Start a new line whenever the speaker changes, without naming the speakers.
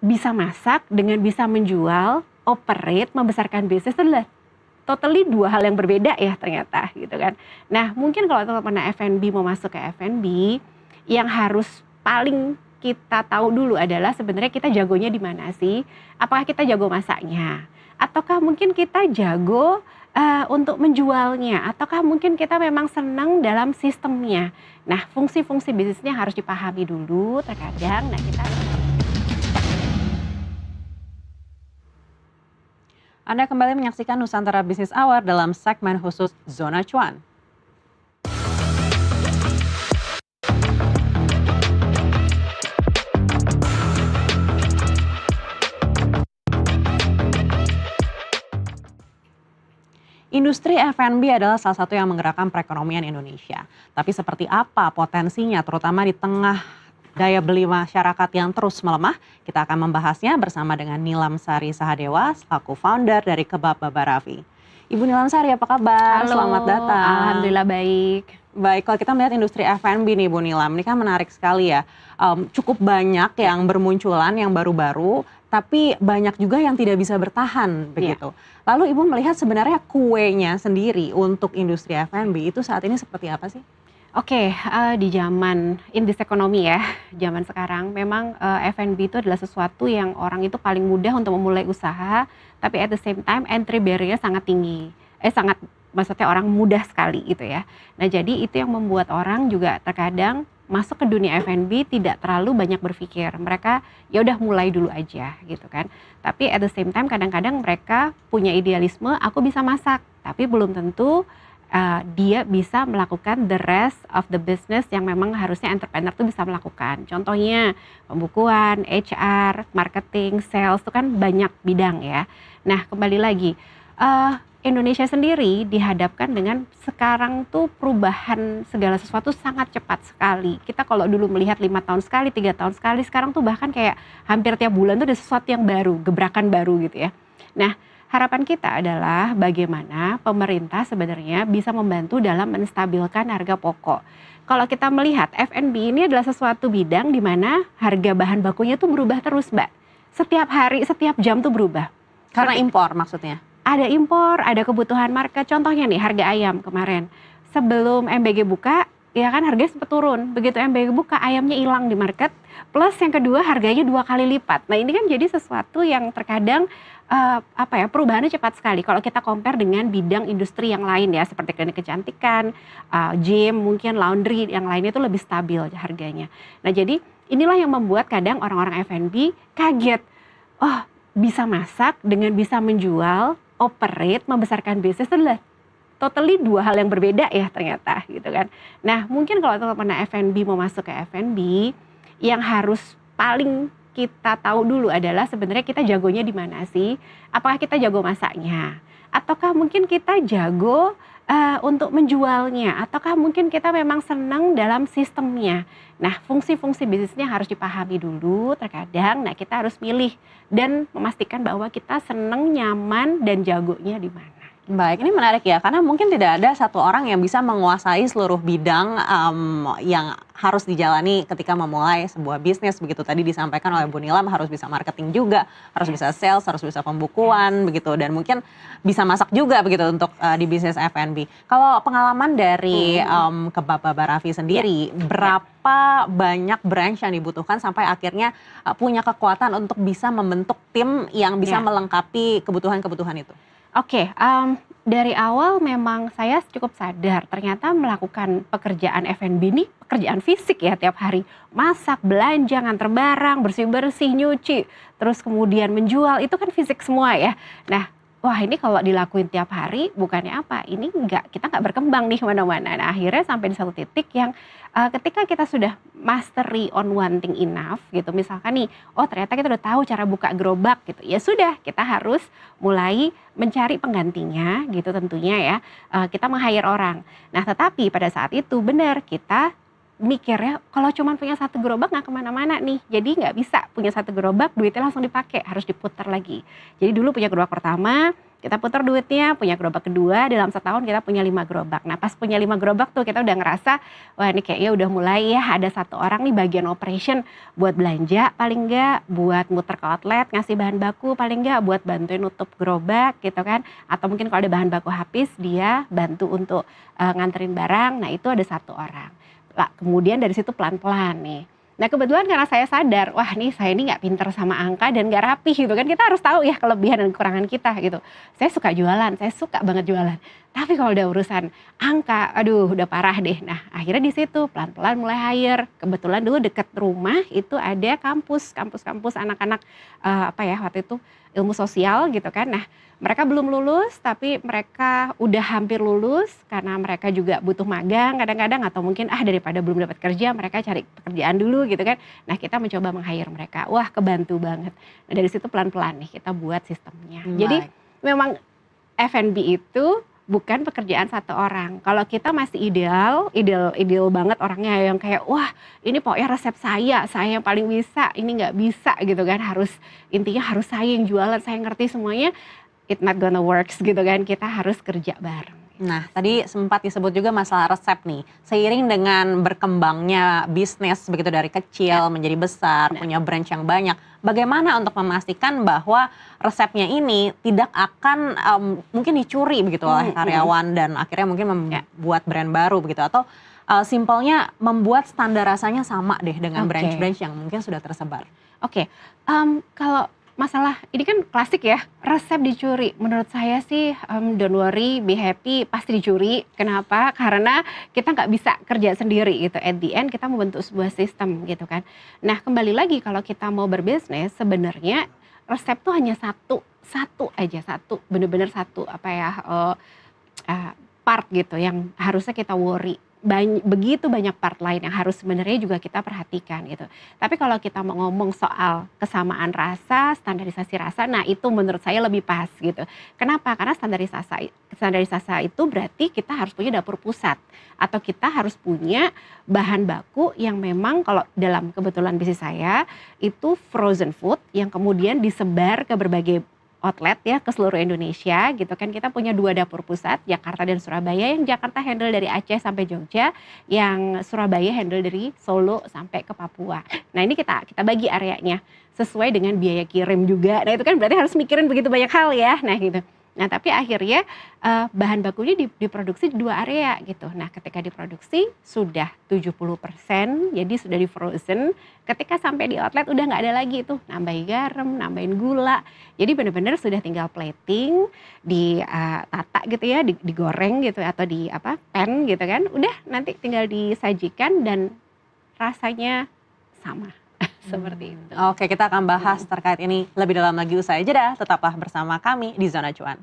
bisa masak dengan bisa menjual, operate, membesarkan bisnis itu adalah totally dua hal yang berbeda ya ternyata gitu kan. Nah mungkin kalau teman-teman F&B mau masuk ke F&B, yang harus paling kita tahu dulu adalah sebenarnya kita jagonya di mana sih? Apakah kita jago masaknya? Ataukah mungkin kita jago untuk menjualnya? Ataukah mungkin kita memang senang dalam sistemnya? Nah fungsi-fungsi bisnisnya harus dipahami dulu terkadang. Nah kita
Anda kembali menyaksikan Nusantara Business Hour dalam segmen khusus Zona Cuan. Industri F&B adalah salah satu yang menggerakkan perekonomian Indonesia. Tapi seperti apa potensinya terutama di tengah daya beli masyarakat yang terus melemah? Kita akan membahasnya bersama dengan Nilam Sari Sahadewa selaku founder dari Kebab Baba Raffi. Ibu Nilam Sari, apa kabar?
Halo,
Selamat datang.
alhamdulillah baik.
Baik, kalau kita melihat industri F&B nih Bu Nilam, ini kan menarik sekali ya. Cukup banyak yang bermunculan, yang baru-baru, tapi banyak juga yang tidak bisa bertahan begitu. Lalu Ibu melihat sebenarnya kuenya sendiri untuk industri F&B itu saat ini seperti apa sih?
Oke, di zaman in this economy ya, zaman sekarang memang F&B itu adalah sesuatu yang orang itu paling mudah untuk memulai usaha, tapi at the same time entry barrier-nya sangat tinggi. Maksudnya orang mudah sekali gitu ya. Nah, jadi itu yang membuat orang juga terkadang masuk ke dunia F&B tidak terlalu banyak berpikir. Mereka ya udah mulai dulu aja gitu kan. Tapi at the same time kadang-kadang mereka punya idealisme, aku bisa masak, tapi belum tentu dia bisa melakukan the rest of the business yang memang harusnya entrepreneur tuh bisa melakukan. Contohnya pembukuan, HR, marketing, sales itu kan banyak bidang ya. Nah kembali lagi, Indonesia sendiri dihadapkan dengan sekarang tuh perubahan segala sesuatu sangat cepat sekali. Kita kalau dulu melihat 5 tahun sekali, 3 tahun sekali, sekarang tuh bahkan kayak hampir tiap bulan tuh ada sesuatu yang baru, gebrakan baru gitu ya. Nah harapan kita adalah bagaimana pemerintah sebenarnya bisa membantu dalam menstabilkan harga pokok. Kalau kita melihat F&B ini adalah sesuatu bidang di mana harga bahan bakunya tuh berubah terus, Mbak. Setiap hari, setiap jam tuh berubah.
Karena impor maksudnya?
Ada impor, ada kebutuhan market. Contohnya nih harga ayam kemarin. Sebelum MBG buka, ya kan harganya sempat turun. Begitu MBG buka, ayamnya hilang di market. Plus yang kedua harganya 2 kali lipat. Nah ini kan jadi sesuatu yang terkadang perubahannya cepat sekali. Kalau kita compare dengan bidang industri yang lain ya, seperti klinik kecantikan, gym, mungkin laundry, yang lainnya itu lebih stabil harganya. Nah jadi inilah yang membuat kadang orang-orang F&B kaget. Oh bisa masak dengan bisa menjual, operate, membesarkan bisnis itu adalah totally dua hal yang berbeda ya ternyata gitu kan. Nah mungkin kalau teman-teman F&B mau masuk ke F&B, yang harus paling kita tahu dulu adalah sebenarnya kita jagonya di mana sih? Apakah kita jago masaknya? Ataukah mungkin kita jago untuk menjualnya? Ataukah mungkin kita memang senang dalam sistemnya? Nah fungsi-fungsi bisnisnya harus dipahami dulu terkadang. Nah kita harus milih dan memastikan bahwa kita senang, nyaman, dan jagonya di mana.
Baik, ini menarik ya, karena mungkin tidak ada satu orang yang bisa menguasai seluruh bidang yang harus dijalani ketika memulai sebuah bisnis. Begitu tadi disampaikan oleh Bu Nilam, harus bisa marketing juga, harus bisa sales, harus bisa pembukuan, begitu. Dan mungkin bisa masak juga begitu untuk di bisnis F&B. Kalau pengalaman dari Kebab Baba Raffi sendiri, berapa banyak branch yang dibutuhkan sampai akhirnya punya kekuatan untuk bisa membentuk tim yang bisa melengkapi kebutuhan-kebutuhan itu?
Oke, dari awal memang saya cukup sadar ternyata melakukan pekerjaan F&B ini pekerjaan fisik ya tiap hari. Masak, belanja, nganter barang, bersih-bersih, nyuci, terus kemudian menjual itu kan fisik semua ya. Nah, wah ini kalau dilakuin tiap hari bukannya apa, ini kita nggak berkembang nih kemana-mana. Nah akhirnya sampai di satu titik yang ketika kita sudah mastery on one thing enough gitu, misalkan nih, oh ternyata kita udah tahu cara buka gerobak gitu, ya sudah kita harus mulai mencari penggantinya gitu tentunya ya, kita meng-hire orang. Nah tetapi pada saat itu benar kita mikirnya kalau cuma punya satu gerobak nggak kemana-mana nih, jadi nggak bisa punya satu gerobak duitnya langsung dipakai, harus diputar lagi. Jadi dulu punya gerobak pertama, Kita putar duitnya, punya gerobak kedua, dalam setahun kita punya 5 gerobak. Nah pas punya 5 gerobak tuh kita udah ngerasa, wah ini kayaknya udah mulai ya ada satu orang nih bagian operation buat belanja paling enggak, buat muter ke outlet, ngasih bahan baku paling enggak, buat bantuin nutup gerobak gitu kan. Atau mungkin kalau ada bahan baku habis dia bantu untuk nganterin barang, nah itu ada satu orang. Lah, kemudian dari situ pelan-pelan nih. Nah kebetulan karena saya sadar, wah nih saya ini nggak pinter sama angka dan nggak rapih gitu kan. Kita harus tahu ya kelebihan dan kekurangan kita gitu. Saya suka jualan, saya suka banget jualan. Tapi kalau udah urusan angka, aduh udah parah deh. Nah akhirnya di situ pelan-pelan mulai hire. Kebetulan dulu deket rumah itu ada kampus anak-anak apa ya waktu itu ilmu sosial gitu kan. Nah mereka belum lulus tapi mereka udah hampir lulus karena mereka juga butuh magang kadang-kadang atau mungkin daripada belum dapat kerja mereka cari pekerjaan dulu gitu kan. Nah kita mencoba meng-hire mereka. Wah kebantu banget. Nah dari situ pelan-pelan nih kita buat sistemnya. Jadi memang F&B itu bukan pekerjaan satu orang. Kalau kita masih ideal banget orangnya yang kayak wah ini pokoknya resep saya yang paling bisa, ini nggak bisa gitu kan. Intinya harus saya yang jualan, saya ngerti semuanya. It not gonna works gitu kan, kita harus kerja bareng.
Nah tadi sempat disebut juga masalah resep nih, seiring dengan berkembangnya bisnis begitu dari kecil menjadi besar, punya branch yang banyak, bagaimana untuk memastikan bahwa resepnya ini tidak akan mungkin dicuri begitu oleh karyawan dan akhirnya mungkin membuat brand baru begitu, atau simpelnya membuat standar rasanya sama deh dengan branch-branch yang mungkin sudah tersebar.
Oke, kalau masalah ini kan klasik ya, resep dicuri. Menurut saya sih don't worry, be happy, pasti dicuri. Kenapa? Karena kita nggak bisa kerja sendiri gitu. At the end kita membentuk sebuah sistem gitu kan. Nah kembali lagi kalau kita mau berbisnis sebenarnya resep tuh hanya satu aja, bener-bener satu apa ya part gitu yang harusnya kita worry. Begitu banyak part lain yang harus sebenarnya juga kita perhatikan gitu. Tapi kalau kita mau ngomong soal kesamaan rasa, standarisasi rasa, nah itu menurut saya lebih pas gitu. Kenapa? Karena standarisasi itu berarti kita harus punya dapur pusat atau kita harus punya bahan baku yang memang kalau dalam kebetulan bisnis saya itu frozen food yang kemudian disebar ke berbagai outlet ya ke seluruh Indonesia gitu kan. Kita punya 2 dapur pusat, Jakarta dan Surabaya. Yang Jakarta handle dari Aceh sampai Jogja, yang Surabaya handle dari Solo sampai ke Papua. Nah ini kita bagi areanya sesuai dengan biaya kirim juga. Nah itu kan berarti harus mikirin begitu banyak hal ya. Nah gitu. Nah tapi akhirnya bahan bakunya diproduksi di 2 area gitu. Nah ketika diproduksi sudah 70% jadi sudah di frozen. Ketika sampai di outlet udah nggak ada lagi tuh nambahin garam, nambahin gula. Jadi benar-benar sudah tinggal plating, ditata gitu ya, digoreng gitu atau di pan gitu kan. Udah nanti tinggal disajikan dan rasanya sama. Seperti itu.
Oke, kita akan bahas terkait ini lebih dalam lagi usai jeda. Tetaplah bersama kami di Zona Cuan.